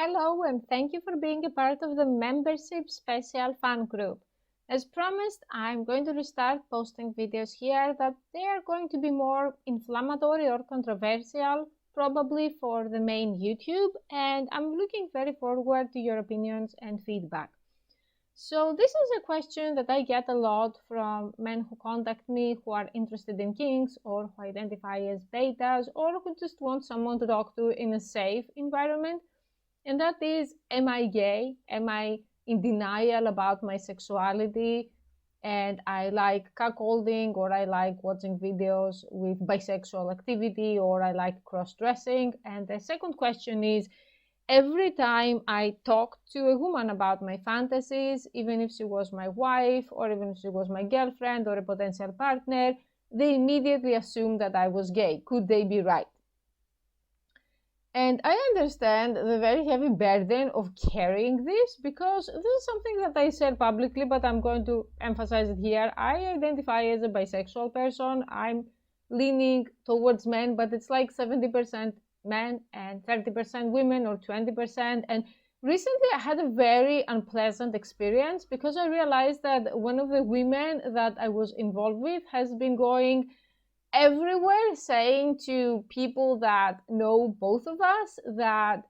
Hello, and thank you for being a part of the membership special fan group. As promised, I'm going to restart posting videos here that they are going to be more inflammatory or controversial, probably for the main YouTube, and I'm looking very forward to your opinions and feedback. So this is a question that I get a lot from men who contact me who are interested in kinks or who identify as betas or who just want someone to talk to in a safe environment. And that is, am I gay? Am I in denial about my sexuality? And I like cuckolding, or I like watching videos with bisexual activity, or I like cross-dressing. And the second question is, every time I talk to a woman about my fantasies, even if she was my wife, or even if she was my girlfriend or a potential partner, they immediately assume that I was gay. Could they be right? And I understand the very heavy burden of carrying this because this is something that I said publicly, but I'm going to emphasize it here. I identify as a bisexual person. I'm leaning towards men, but it's like 70% men and 30% women or 20%. And recently I had a very unpleasant experience because I realized that one of the women that I was involved with has been going everywhere saying to people that know both of us that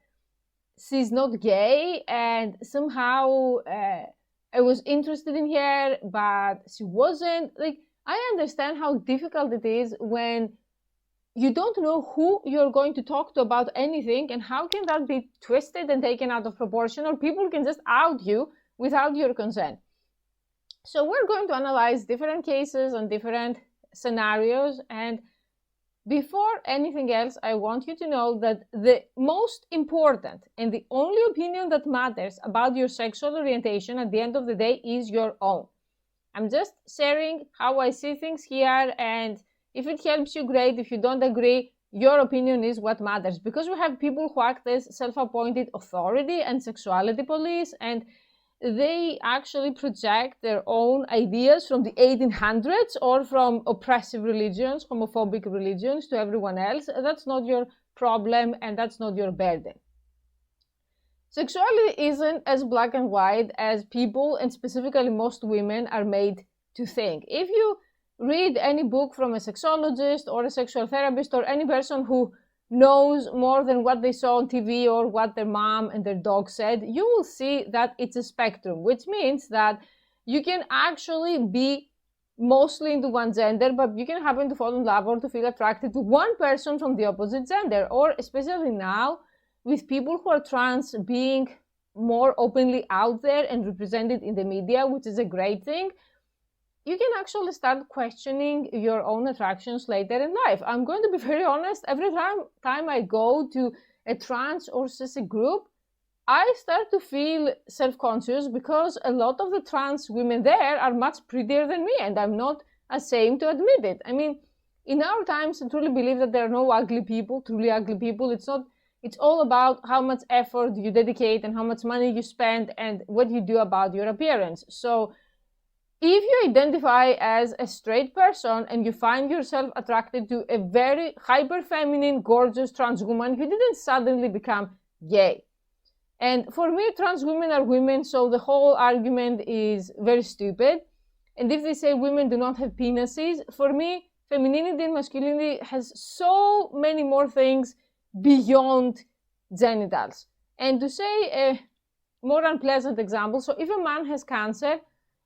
she's not gay, and somehow I was interested in her but she wasn't. Like, I understand how difficult it is when you don't know who you're going to talk to about anything, and how can that be twisted and taken out of proportion, or people can just out you without your consent. So we're going to analyze different cases and different scenarios, and before anything else, I want you to know that the most important and the only opinion that matters about your sexual orientation at the end of the day is your own. I'm just sharing how I see things here, and if it helps you, great. If you don't agree, your opinion is what matters, because we have people who act as self-appointed authority and sexuality police, and they actually project their own ideas from the 1800s or from oppressive religions, homophobic religions, to everyone else. That's not your problem, and that's not your burden. Sexuality isn't as black and white as people, and specifically most women, are made to think. If you read any book from a sexologist or a sexual therapist or any person who knows more than what they saw on TV or what their mom and their dog said, you will see that it's a spectrum, which means that you can actually be mostly into one gender, but you can happen to fall in love or to feel attracted to one person from the opposite gender. Or especially now, with people who are trans being more openly out there and represented in the media, which is a great thing, you can actually start questioning your own attractions later in life. I'm going to be very honest, every time I go to a trans or cis group, I start to feel self-conscious because a lot of the trans women there are much prettier than me, and I'm not ashamed to admit it. I mean, in our times, I truly believe that there are no ugly people, truly ugly people. It's all about how much effort you dedicate and how much money you spend and what you do about your appearance. So if you identify as a straight person and you find yourself attracted to a very hyper feminine, gorgeous trans woman, you didn't suddenly become gay. And for me, trans women are women, so the whole argument is very stupid. And if they say women do not have penises, for me, femininity and masculinity has so many more things beyond genitals. And to say a more unpleasant example, so if a man has cancer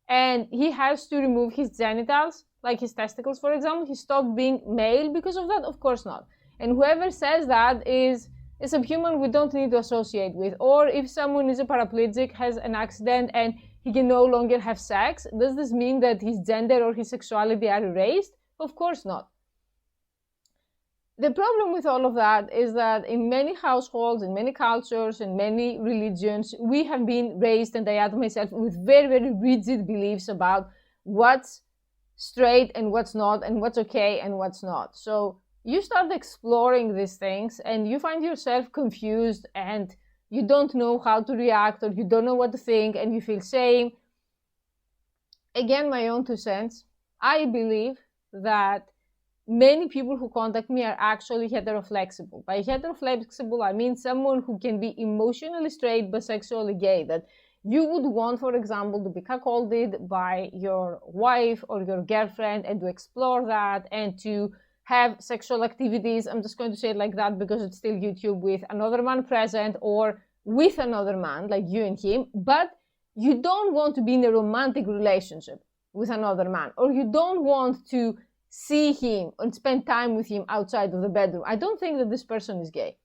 and he has to remove his genitals, like his testicles, for example, he stopped being male because of that? Of course not. And whoever says that is a subhuman we don't need to associate with. Or if someone is a paraplegic, has an accident, and he can no longer have sex, does this mean that his gender or his sexuality are erased? Of course not. The problem with all of that is that in many households, in many cultures, in many religions, we have been raised, and I add myself, with very, very rigid beliefs about what's straight and what's not, and what's okay and what's not. So you start exploring these things and you find yourself confused, and you don't know how to react, or you don't know what to think, and you feel shame. Again, my own 2 cents. I believe that many people who contact me are actually heteroflexible. By heteroflexible, I mean someone who can be emotionally straight but sexually gay, that you would want, for example, to be cuckolded by your wife or your girlfriend and to explore that and to have sexual activities, I'm just going to say it like that because it's still YouTube, with another man present or with another man, like you and him, but you don't want to be in a romantic relationship with another man, or you don't want to see him and spend time with him outside of the bedroom. I don't think that this person is gay.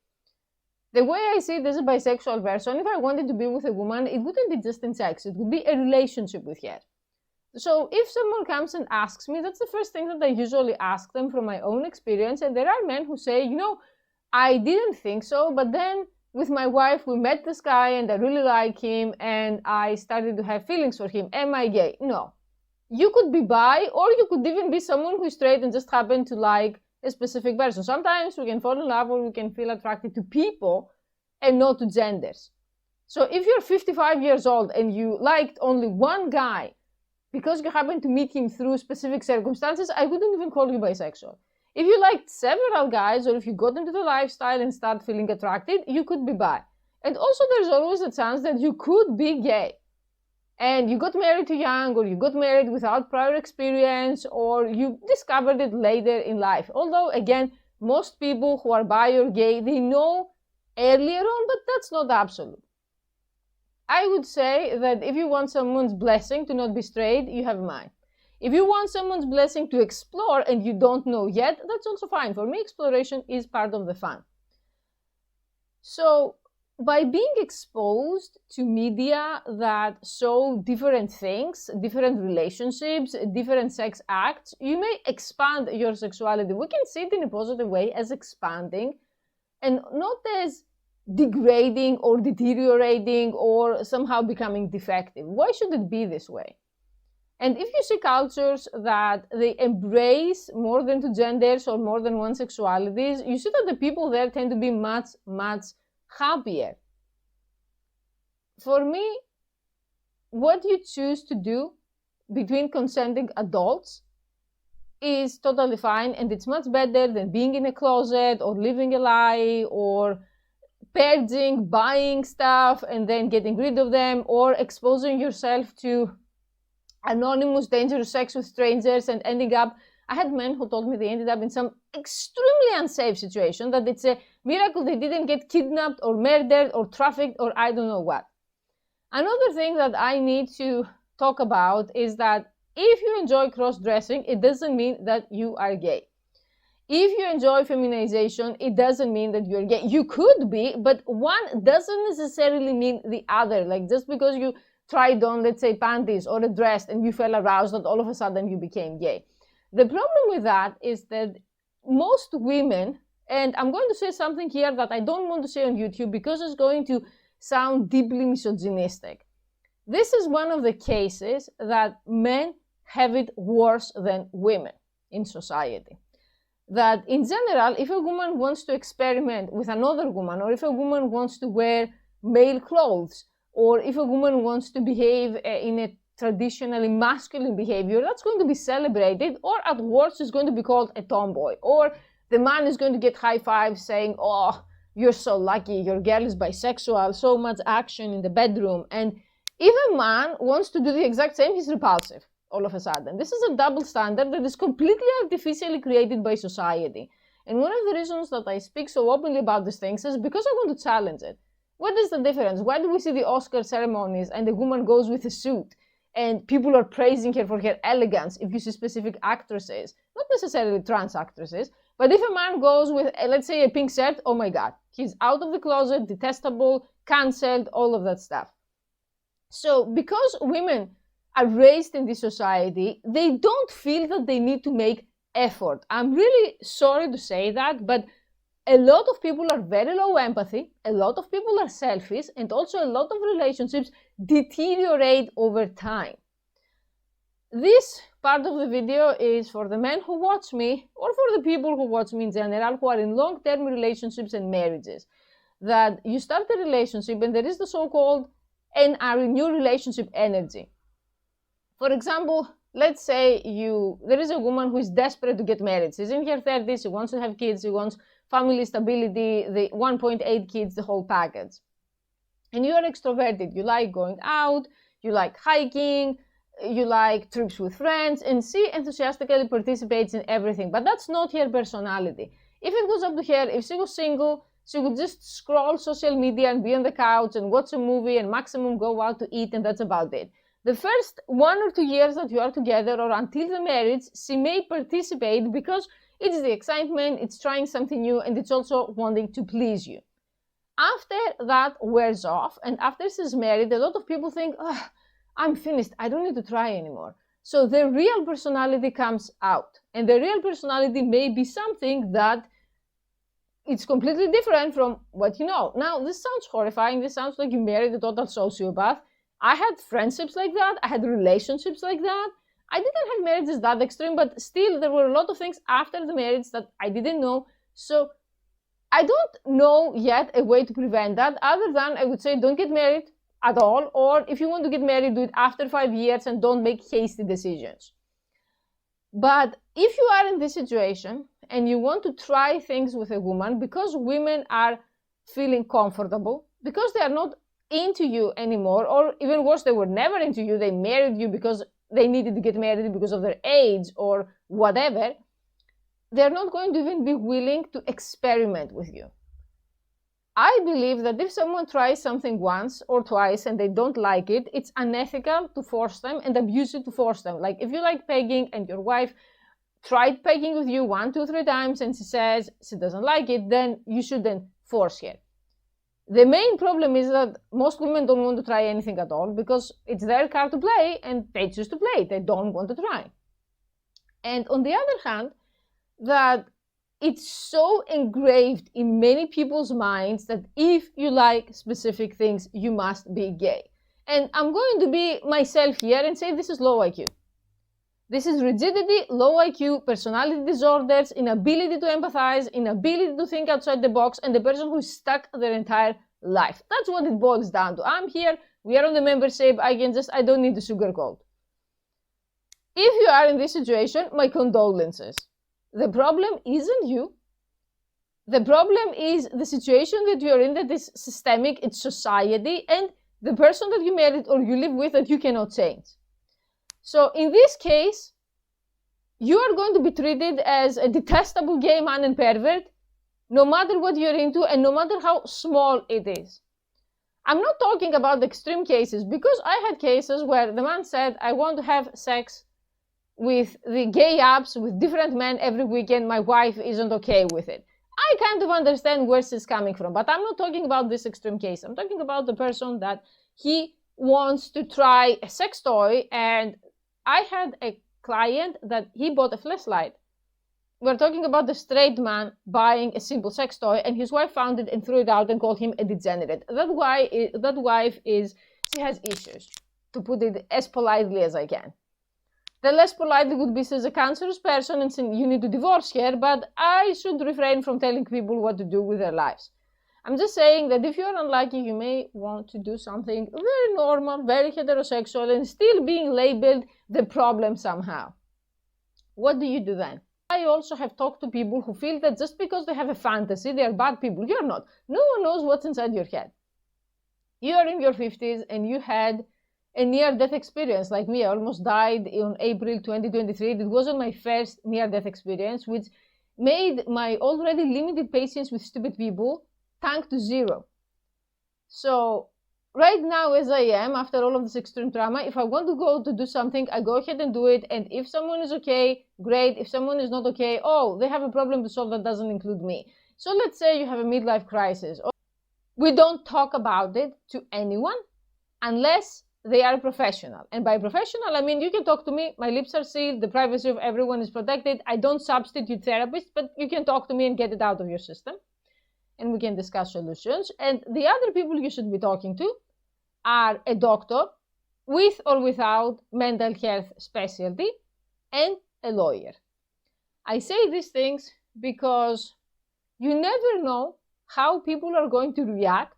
The way I see it as a bisexual person, if I wanted to be with a woman, it wouldn't be just in sex, it would be a relationship with her. So if someone comes and asks me, that's the first thing that I usually ask them from my own experience. And there are men who say, you know, I didn't think so, but then with my wife, we met this guy and I really like him and I started to have feelings for him. Am I gay? No. You could be bi, or you could even be someone who's straight and just happen to like a specific person. Sometimes we can fall in love or we can feel attracted to people and not to genders. So if you're 55 years old and you liked only one guy because you happen to meet him through specific circumstances, I wouldn't even call you bisexual. If you liked several guys, or if you got into the lifestyle and start feeling attracted, you could be bi. And also there's always a chance that you could be gay. And you got married too young, or you got married without prior experience, or you discovered it later in life. Although, again, most people who are bi or gay, they know earlier on, but that's not absolute. I would say that if you want someone's blessing to not be straight, you have mine. If you want someone's blessing to explore and you don't know yet, that's also fine. For me, exploration is part of the fun. So, by being exposed to media that show different things, different relationships, different sex acts, you may expand your sexuality. We can see it in a positive way as expanding and not as degrading or deteriorating or somehow becoming defective. Why should it be this way? And if you see cultures that they embrace more than two genders or more than one sexualities, you see that the people there tend to be much, much happier. For me, what you choose to do between consenting adults is totally fine, and it's much better than being in a closet or living a lie or purging, buying stuff and then getting rid of them, or exposing yourself to anonymous, dangerous sex with strangers and ending up. I had men who told me they ended up in some extremely unsafe situation, that it's a miracle they didn't get kidnapped or murdered or trafficked or I don't know what. Another thing that I need to talk about is that if you enjoy cross-dressing, it doesn't mean that you are gay. If you enjoy feminization, it doesn't mean that you're gay. You could be, but one doesn't necessarily mean the other. Like just because you tried on, let's say, panties or a dress and you felt aroused, that all of a sudden you became gay. The problem with that is that most women, and I'm going to say something here that I don't want to say on YouTube because it's going to sound deeply misogynistic. This is one of the cases that men have it worse than women in society. That in general, if a woman wants to experiment with another woman, or if a woman wants to wear male clothes, or if a woman wants to behave in a traditionally masculine behavior, that's going to be celebrated, or at worst is going to be called a tomboy, or the man is going to get high fives saying, oh, you're so lucky, your girl is bisexual, so much action in the bedroom. And if a man wants to do the exact same, he's repulsive all of a sudden. This is a double standard that is completely artificially created by society. And one of the reasons that I speak so openly about these things is because I want to challenge it. What is the difference? Why do we see the Oscar ceremonies and the woman goes with a suit and people are praising her for her elegance if you see specific actresses, not necessarily trans actresses, but if a man goes with, let's say, a pink shirt, oh my God, he's out of the closet, detestable, cancelled, all of that stuff. So because women are raised in this society, they don't feel that they need to make effort. I'm really sorry to say that, but a lot of people are very low empathy, a lot of people are selfish, and also a lot of relationships deteriorate over time. This part of the video is for the men who watch me, or for the people who watch me in general, who are in long-term relationships and marriages. That you start a relationship and there is the so-called NR, new relationship energy. For example, let's say there is a woman who is desperate to get married. She's in her 30s, she wants to have kids, she wants family stability, the 1.8 kids, the whole package. And you are extroverted, you like going out, you like hiking, you like trips with friends, and she enthusiastically participates in everything. But that's not her personality. If it was up to her, if she was single, she would just scroll social media and be on the couch and watch a movie and maximum go out to eat, and that's about it. The first 1 or 2 years that you are together, or until the marriage, she may participate because it's the excitement, it's trying something new, and it's also wanting to please you. After that wears off, and after she's married, a lot of people think, oh, I'm finished, I don't need to try anymore. So the real personality comes out, and the real personality may be something that it's completely different from what you know. Now, this sounds horrifying. This sounds like you married a total sociopath. I had friendships like that. I had relationships like that. I didn't have marriages that extreme, but still there were a lot of things after the marriage that I didn't know. So I don't know yet a way to prevent that, other than I would say don't get married at all, or if you want to get married, do it after 5 years and don't make hasty decisions. But if you are in this situation and you want to try things with a woman, because women are feeling comfortable, because they are not into you anymore, or even worse, they were never into you, they married you because they needed to get married because of their age or whatever, they're not going to even be willing to experiment with you. I believe that if someone tries something once or twice and they don't like it, it's unethical to force them and abusive to force them. Like if you like pegging and your wife tried pegging with you 1, 2, 3 times and she says she doesn't like it, then you shouldn't force her. The main problem is that most women don't want to try anything at all because it's their card to play and they choose to play. They don't want to try. And on the other hand, that it's so engraved in many people's minds that if you like specific things, you must be gay. And I'm going to be myself here and say this is low IQ. This is rigidity, low IQ, personality disorders, inability to empathize, inability to think outside the box, and the person who's stuck their entire life. That's what it boils down to. I'm here, we are on the membership, I don't need to sugarcoat. If you are in this situation, my condolences. The problem isn't you. The problem is the situation that you're in that is systemic, it's society, and the person that you married or you live with that you cannot change. So in this case, you are going to be treated as a detestable gay man and pervert, no matter what you're into and no matter how small it is. I'm not talking about the extreme cases, because I had cases where the man said, I want to have sex with the gay apps with different men every weekend, my wife isn't okay with it. I kind of understand where she's coming from, but I'm not talking about this extreme case. I'm talking about the person that he wants to try a sex toy, and I had a client that he bought a fleshlight. We're talking about the straight man buying a simple sex toy, and his wife found it and threw it out and called him a degenerate. That wife she has issues, to put it as politely as I can. The less politely would be she's a cancerous person and you need to divorce her, but I should refrain from telling people what to do with their lives. I'm just saying that if you're unlucky, you may want to do something very normal, very heterosexual, and still being labeled the problem somehow. What do you do then? I also have talked to people who feel that just because they have a fantasy, they are bad people. You're not. No one knows what's inside your head. You are in your 50s and you had a near-death experience like me. I almost died in April 2023. It wasn't my first near-death experience, which made my already limited patience with stupid people tank to 0. So right now, as I am, after all of this extreme trauma, if I want to go to do something, I go ahead and do it. And if someone is okay, great. If someone is not okay, oh, they have a problem to solve that doesn't include me. So let's say you have a midlife crisis. We don't talk about it to anyone unless they are a professional. And by professional, I mean you can talk to me. My lips are sealed. The privacy of everyone is protected. I don't substitute therapists, but you can talk to me and get it out of your system. And we can discuss solutions. And the other people you should be talking to are a doctor with or without mental health specialty and a lawyer. I say these things because you never know how people are going to react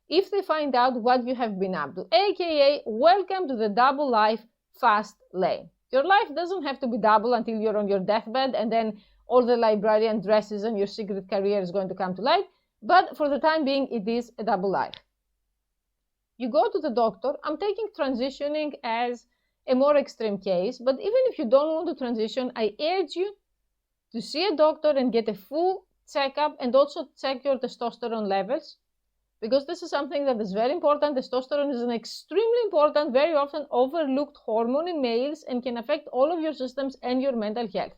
if they find out what you have been up to, aka welcome to the double life fast lane. Your life doesn't have to be double until you're on your deathbed and then all the librarian dresses and your secret career is going to come to light. But for the time being, it is a double life. You go to the doctor. I'm taking transitioning as a more extreme case, but even if you don't want to transition, I urge you to see a doctor and get a full checkup and also check your testosterone levels, because this is something that is very important. Testosterone is an extremely important, very often overlooked hormone in males and can affect all of your systems and your mental health.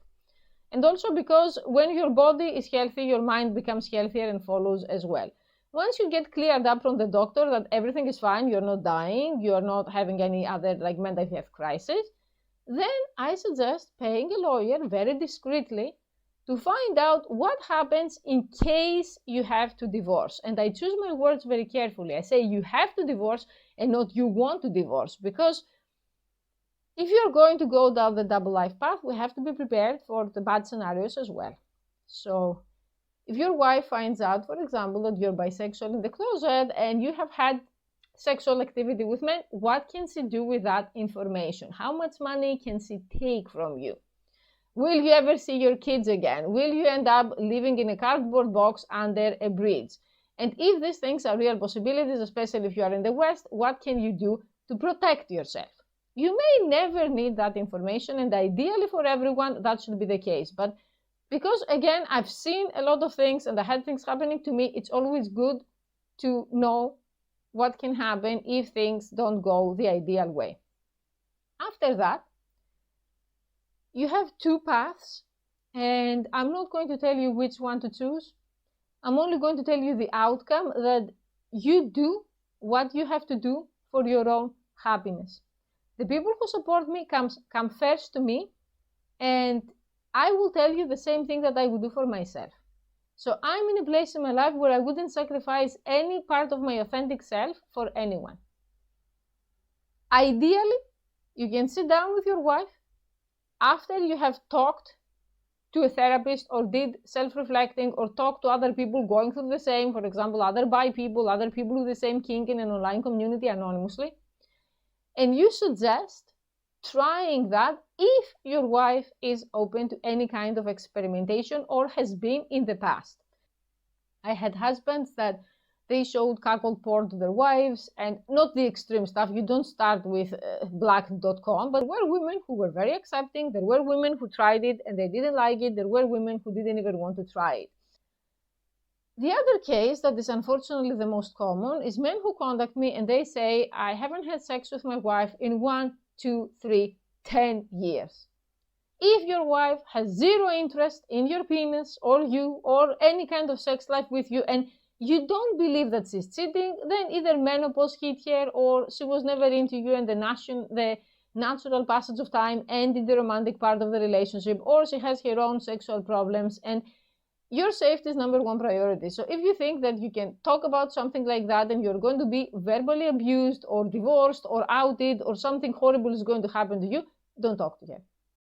And also because when your body is healthy, your mind becomes healthier and follows as well. Once you get cleared up from the doctor that everything is fine, you're not dying, you're not having any other like mental health crisis, then I suggest paying a lawyer very discreetly to find out what happens in case you have to divorce. And I choose my words very carefully. I say you have to divorce and not you want to divorce, because if you're going to go down the double life path, we have to be prepared for the bad scenarios as well. So if your wife finds out, for example, that you're bisexual in the closet and you have had sexual activity with men, what can she do with that information? How much money can she take from you? Will you ever see your kids again? Will you end up living in a cardboard box under a bridge? And if these things are real possibilities, especially if you are in the West, what can you do to protect yourself? You may never need that information, and ideally for everyone, that should be the case. But because, again, I've seen a lot of things and I had things happening to me, it's always good to know what can happen if things don't go the ideal way. After that, you have two paths, and I'm not going to tell you which one to choose. I'm only going to tell you the outcome, that you do what you have to do for your own happiness. The people who support me come first to me, and I will tell you the same thing that I would do for myself. So I'm in a place in my life where I wouldn't sacrifice any part of my authentic self for anyone. Ideally, you can sit down with your wife after you have talked to a therapist or did self-reflecting or talked to other people going through the same, for example, other bi people, other people with the same kink in an online community anonymously. And you suggest trying that if your wife is open to any kind of experimentation or has been in the past. I had husbands that they showed cuckold porn to their wives, and not the extreme stuff. You don't start with black.com, but there were women who were very accepting. There were women who tried it and they didn't like it. There were women who didn't even want to try it. The other case that is unfortunately the most common is men who contact me and they say, I haven't had sex with my wife in 1, 2, 3, 10 years. If your wife has zero interest in your penis or you or any kind of sex life with you, and you don't believe that she's cheating, then either menopause hit her or she was never into you and the natural passage of time ended the romantic part of the relationship, or she has her own sexual problems, and your safety is number one priority. So if you think that you can talk about something like that and you're going to be verbally abused or divorced or outed or something horrible is going to happen to you, don't talk to her.